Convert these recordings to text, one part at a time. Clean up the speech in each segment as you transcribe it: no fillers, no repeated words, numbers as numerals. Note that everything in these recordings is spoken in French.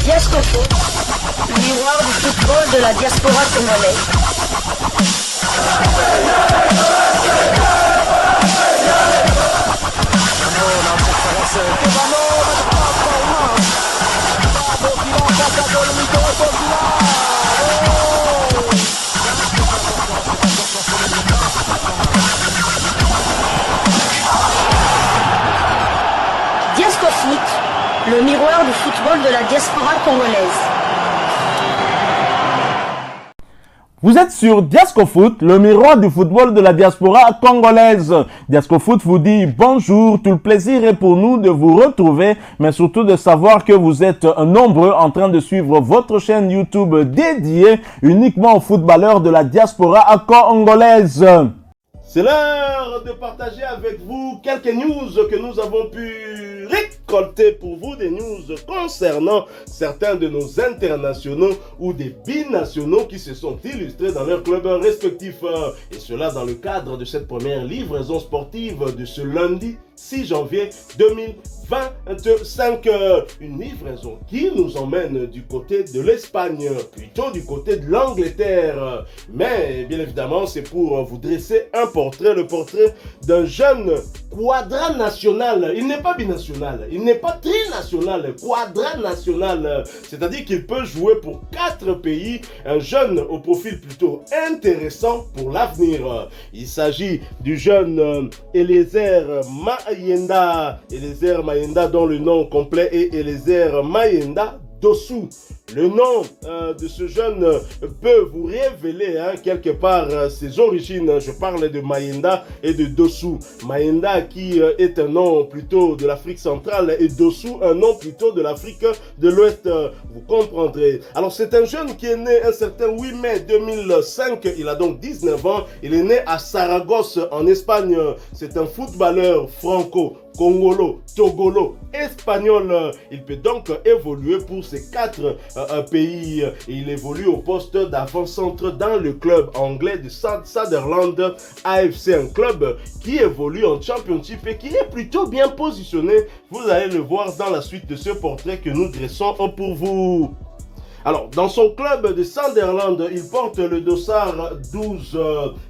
Diascofoot, le miroir du football de la diaspora congolaise. Diascofoot, le miroir du football de la diaspora congolaise. Vous êtes sur Diascofoot, le miroir du football de la diaspora congolaise. Diascofoot vous dit bonjour, tout le plaisir est pour nous de vous retrouver, mais surtout de savoir que vous êtes nombreux en train de suivre votre chaîne YouTube dédiée uniquement aux footballeurs de la diaspora congolaise. C'est l'heure de partager avec vous quelques news que nous avons pu récolter pour vous, des news concernant certains de nos internationaux ou des binationaux qui se sont illustrés dans leurs clubs respectifs. Et cela dans le cadre de cette première livraison sportive de ce lundi 6 janvier 2025. Une livraison qui nous emmène du côté de l'Espagne, plutôt du côté de l'Angleterre. Mais bien évidemment, c'est pour vous dresser un portrait, le portrait d'un jeune quadranational. Il n'est pas binational, il n'est pas trinational, quadranational. C'est-à-dire qu'il peut jouer pour 4 pays, un jeune au profil plutôt intéressant pour l'avenir. Il s'agit du jeune Eliezer Mayenda. Eliezer Mayenda dont le nom complet est Eliezer Mayenda Dossou. Le nom de ce jeune peut vous révéler quelque part ses origines. Je parle de Mayenda et de Dossou. Mayenda qui est un nom plutôt de l'Afrique centrale et Dossou un nom plutôt de l'Afrique de l'Ouest. Vous comprendrez. Alors c'est un jeune qui est né un certain 8 mai 2005. Il a donc 19 ans. Il est né à Saragosse en Espagne. C'est un footballeur franco-congolo, togolo, espagnol. Il peut donc évoluer pour ces 4 pays. Il évolue au poste d'avant-centre dans le club anglais de Sunderland AFC, un club qui évolue en Championship et qui est plutôt bien positionné. Vous allez le voir dans la suite de ce portrait que nous dressons pour vous. Alors, dans son club de Sunderland, il porte le dossard 12,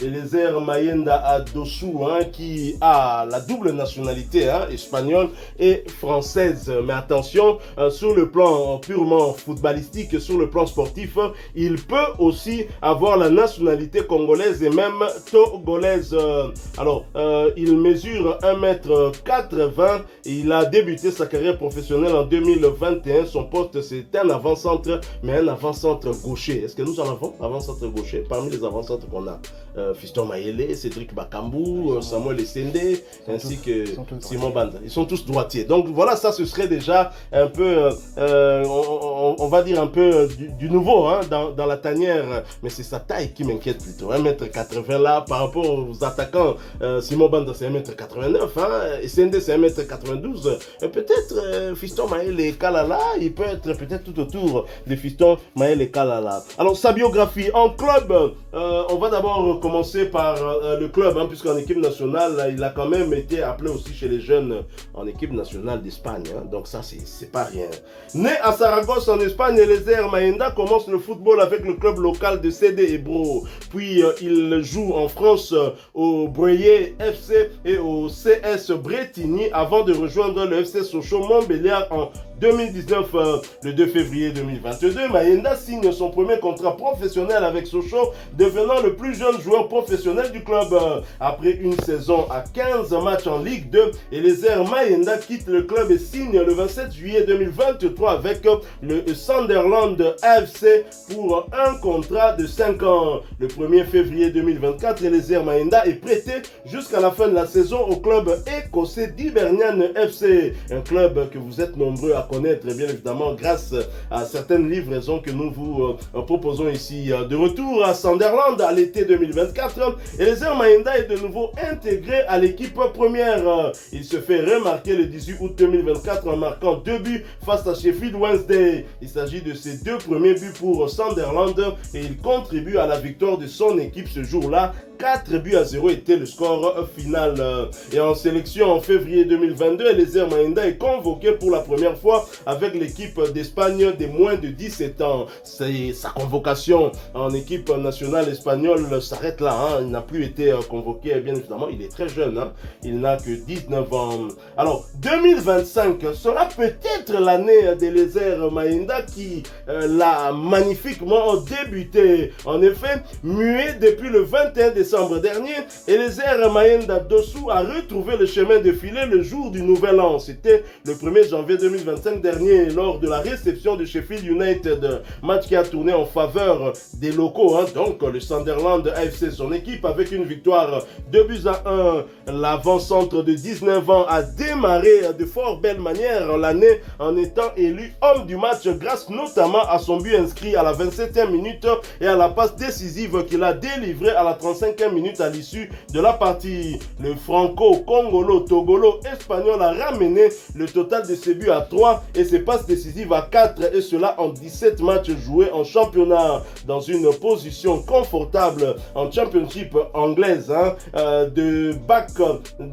Eliezer Mayenda Dossou, qui a la double nationalité, espagnole et française. Mais attention, sur le plan purement footballistique, sur le plan sportif, il peut aussi avoir la nationalité congolaise et même togolaise. Alors, il mesure 1m80 et il a débuté sa carrière professionnelle en 2021. Son poste, c'est un avant-centre, mais un avant-centre gaucher. Est-ce que nous en avons avant-centre gaucher? Parmi les avant-centres qu'on a, Fiston Mayele, Cédric Bakambu, Samuel Essende, ainsi que Simon Banda. Ils sont tous droitiers. Donc voilà, ça ce serait déjà un peu, on va dire un peu du nouveau dans la tanière. Mais c'est sa taille qui m'inquiète plutôt. 1m80 là, par rapport aux attaquants, Simon Banda c'est 1m89, Essende c'est 1m92. Peut-être Fiston Mayele et Kalala, il peut être peut-être tout autour de Fiston Mayele et Kalala. Alors sa biographie en club, on va d'abord commencer par le club, puisqu'en équipe nationale, il a quand même été appelé aussi chez les jeunes en équipe nationale d'Espagne. Donc ça, c'est pas rien. Né à Saragosse en Espagne, Eliezer Mayenda commence le football avec le club local de CD Ebro. Puis il joue en France au Breuillet FC et au CS Bretigny avant de rejoindre le FC Sochaux-Montbéliard en 2019, le 2 février 2022, Mayenda signe son premier contrat professionnel avec Sochaux, devenant le plus jeune joueur professionnel du club. Après une saison à 15 matchs en Ligue 2, Eliezer Mayenda quitte le club et signe le 27 juillet 2023 avec le Sunderland AFC pour un contrat de 5 ans. Le 1er février 2024, Eliezer Mayenda est prêté jusqu'à la fin de la saison au club écossais d'Hibernian FC, un club que vous êtes nombreux à connaître bien évidemment grâce à certaines livraisons que nous vous proposons ici. De retour à Sunderland à l'été 2024, Eliezer Mayenda est de nouveau intégré à l'équipe première. Il se fait remarquer le 18 août 2024 en marquant 2 buts face à Sheffield Wednesday. Il s'agit de ses 2 premiers buts pour Sunderland et il contribue à la victoire de son équipe ce jour-là 4-0 était le score final. Et en sélection en février 2022, Eliezer Mayenda est convoqué pour la première fois avec l'équipe d'Espagne des moins de 17 ans. Sa convocation en équipe nationale espagnole s'arrête là. Il n'a plus été convoqué, bien évidemment, il est très jeune. Il n'a que 19 ans. Alors, 2025 sera peut-être l'année d'Eliezer Mayenda qui l'a magnifiquement débuté. En effet, muet depuis le 21 décembre dernier, Eliezer Mayenda Dossou a retrouvé le chemin de filet le jour du Nouvel An. C'était le 1er janvier 2025 dernier, lors de la réception de Sheffield United, match qui a tourné en faveur des locaux, donc le Sunderland AFC, son équipe, avec une victoire 2-1. L'avant-centre de 19 ans a démarré de fort belle manière l'année en étant élu homme du match grâce notamment à son but inscrit à la 27e minute et à la passe décisive qu'il a délivrée à la 35e minute à l'issue de la partie. Le franco-congolo-togolo-espagnol a ramené le total de ses buts à 3 et ses passes décisives à 4, et cela en 17 matchs joués en championnat, dans une position confortable en championship anglaise. De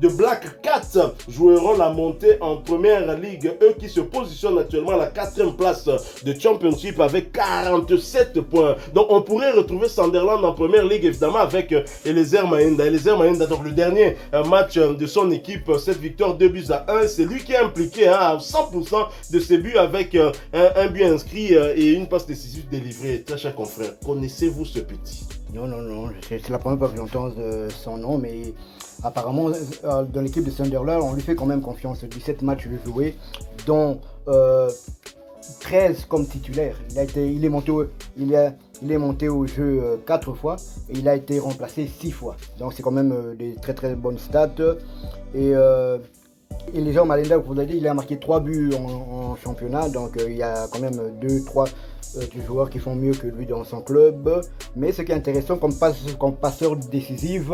Black Cats joueront la montée en première ligue, eux qui se positionnent actuellement à la 4e place de championship avec 47 points. Donc on pourrait retrouver Sunderland en première ligue évidemment avec Eliezer Mayenda. Eliezer Mayenda, donc le dernier match de son équipe, cette victoire 2-1, c'est lui qui est impliqué à 100% de ses buts avec un but inscrit et une passe décisive délivrée. Très cher confrère, connaissez-vous ce petit? Non, c'est la première fois que j'entends son nom, mais apparemment dans l'équipe de Sunderland, on lui fait quand même confiance. 17 matchs joués, dont 13 comme titulaire. Il est monté au jeu 4 fois et il a été remplacé 6 fois. Donc c'est quand même des très très bonnes stats. Et Eliezer Mayenda, vous l'avez dit, il a marqué 3 buts en championnat, donc il y a quand même 2-3 joueurs qui font mieux que lui dans son club. Mais ce qui est intéressant, comme passeur décisif,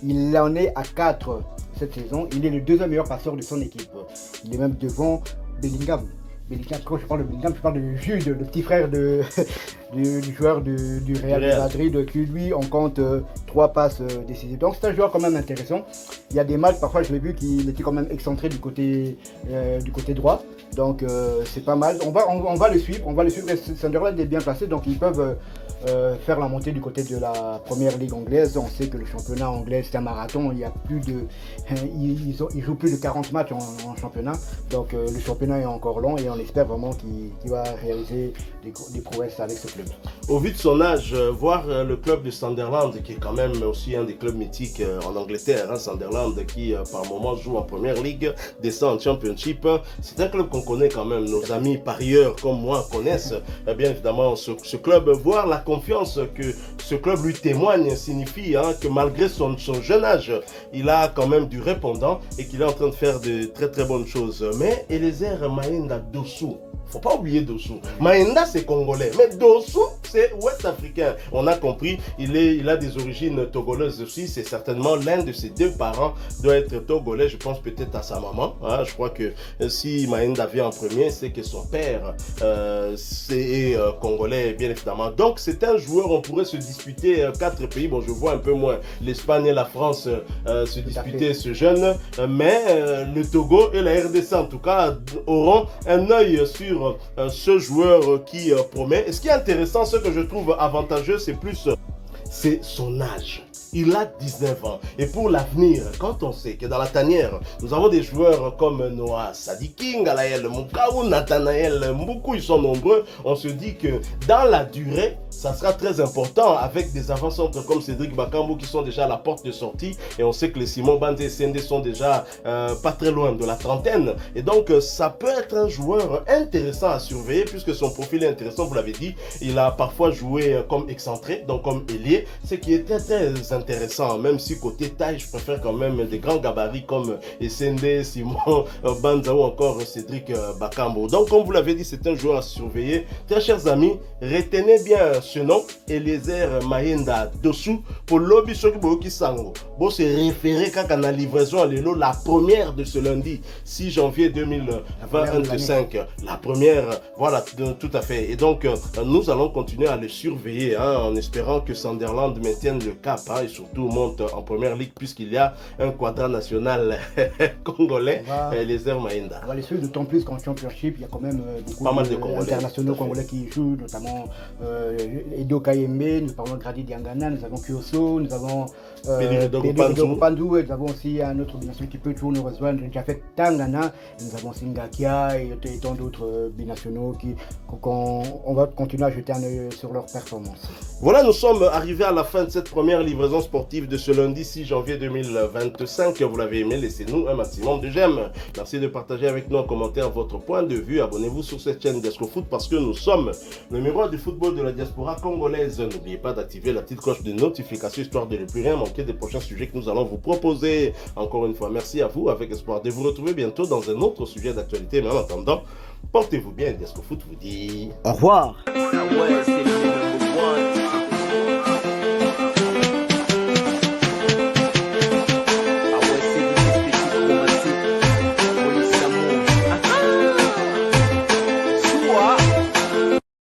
il en est à 4 cette saison. Il est le deuxième meilleur passeur de son équipe. Il est même devant Bellingham. Quand je parle de Bellingham, je parle de Jude, le petit frère du joueur du Real de Madrid, qui lui, on compte 3 passes décisives. Donc c'est un joueur quand même intéressant. Il y a des matchs, parfois je l'ai vu, qu'il était quand même excentré du côté droit. Donc c'est pas mal. On va le suivre. Sunderland est bien placé, donc ils peuvent faire la montée du côté de la première ligue anglaise. On sait que le championnat anglais c'est un marathon. Il y a ils jouent plus de 40 matchs en championnat. Donc le championnat est encore long et on espère vraiment qu'il va réaliser des prouesses avec ce club. Au vu de son âge, voir le club de Sunderland, qui est quand même aussi un des clubs mythiques en Angleterre, Sunderland qui par moment joue en première ligue, descend en championship, c'est un club qu'on connaît quand même. Nos amis parieurs comme moi connaissent bien évidemment ce club. Voir la confiance que ce club lui témoigne signifie que malgré son jeune âge, il a quand même du répondant et qu'il est en train de faire de très très bonnes choses. Mais Eliezer Mayenda Dossou, faut pas oublier Dossou. Mayenda c'est congolais, mais Dossou c'est ouest africain. On a compris, il a des origines togolaises aussi. C'est certainement l'un de ses 2 parents doit être togolais. Je pense peut-être à sa maman. Je crois que si Mayenda vient en premier, c'est que son père c'est congolais bien évidemment. Donc c'est un joueur, on pourrait se disputer 4 pays. Bon, je vois un peu moins l'Espagne et la France se disputer ce jeune, mais le Togo et la RDC en tout cas auront un œil sur ce joueur qui promet. Et ce qui est intéressant, ce que je trouve avantageux, c'est son âge. Il a 19 ans. Et pour l'avenir, quand on sait que dans la tanière, nous avons des joueurs comme Noah Sadiki, Ngalael Mukaou, Nathanaël Mboukou, ils sont nombreux, on se dit que dans la durée, ça sera très important avec des avant-centres comme Cédric Bakambu qui sont déjà à la porte de sortie. Et on sait que les Simon Banze et Sende sont déjà pas très loin de la trentaine. Et donc, ça peut être un joueur intéressant à surveiller puisque son profil est intéressant, vous l'avez dit. Il a parfois joué comme excentré, donc comme ailier, ce qui est très très intéressant, même si côté taille, je préfère quand même des grands gabarits comme Essende, Simon Banza ou encore Cédric Bakambu. Donc, comme vous l'avez dit, c'est un joueur à surveiller. Très chers amis, retenez bien ce nom, Eliezer Mayenda Dossou, pour l'Obi Sokiboki Sango. Bon, c'est référé quand on a livraison à l'élo, la première de ce lundi, 6 janvier 2025. La première, voilà, tout à fait. Et donc, nous allons continuer à le surveiller, en espérant que Sunderland maintienne le cap. et surtout monte en première ligue puisqu'il y a un quadra national congolais, les Air Maïnda. On va les suivre d'autant plus qu'en Championship, il y a quand même beaucoup pas mal de Congolais, internationaux congolais qui jouent, notamment Edo Kayembe, nous parlons de Grady Diangana, nous avons Kyoso, nous avons Pedro Pandou, et nous avons aussi un autre binational qui peut toujours nous rejoindre, Jafet Tangana, et nous avons Singakia et tant d'autres binationaux on va continuer à jeter un œil sur leur performance. Voilà, nous sommes arrivés à la fin de cette première livraison sportive de ce lundi 6 janvier 2025. Vous l'avez aimé, laissez-nous un maximum de j'aime. Merci de partager avec nous en commentaire votre point de vue. Abonnez-vous sur cette chaîne Diasco Foot parce que nous sommes le miroir du football de la diaspora congolaise. N'oubliez pas d'activer la petite cloche de notification histoire de ne plus rien manquer des prochains sujets que nous allons vous proposer. Encore une fois, merci à vous avec espoir de vous retrouver bientôt dans un autre sujet d'actualité. Mais en attendant, portez-vous bien. Diasco Foot vous dit au revoir. Ah ouais,